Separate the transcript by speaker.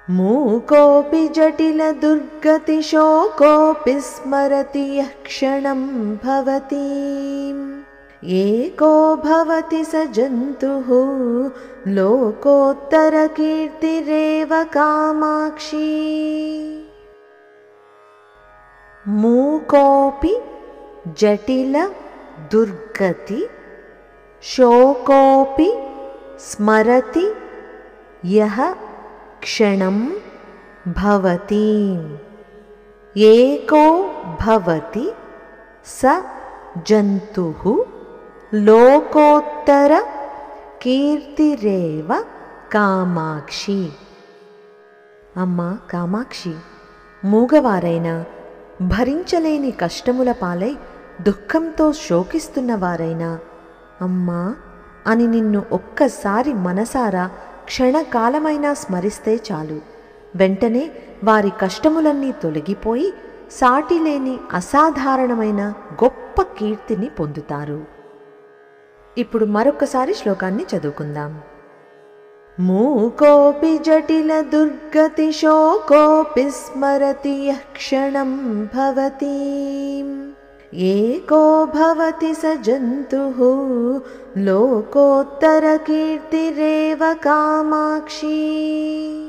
Speaker 1: मूकोऽपि जटिलदुर्गतिशोकोऽपि स्मरति यः क्षणं भवतीम्। एको भवति स जन्तुः लोकोत्तरकीर्तिरेव कामाक्षी। मूकोऽपि जटिलदुर्गति शोकोऽपि स्मरति यः क्षणं भवतीम्। एको भवति स जन्तुः लोकोत्तर కీర్తిరేవ కామాక్షి. అమ్మా కామాక్షి, మూగవారైనా భరించలేని కష్టముల పాలై దుఃఖంతో శోకిస్తున్నవారైనా అమ్మా అని నిన్ను ఒక్కసారి మనసారా క్షణకాలమైనా స్మరిస్తే చాలు, వెంటనే వారి కష్టములన్నీ తొలగిపోయి సాటిలేని అసాధారణమైన గొప్ప కీర్తిని పొందుతారు. ఇప్పుడు మరొకసారి శ్లోకాన్ని చదువుకుందాం. మూకోऽपि జటిలదుర్గతి శోకోऽపి స్మరతి యః క్షణం భవతీమ్. ఏకో భవతి స జంతుః లోకోత్తరకీర్తిరేవ కామాక్షి.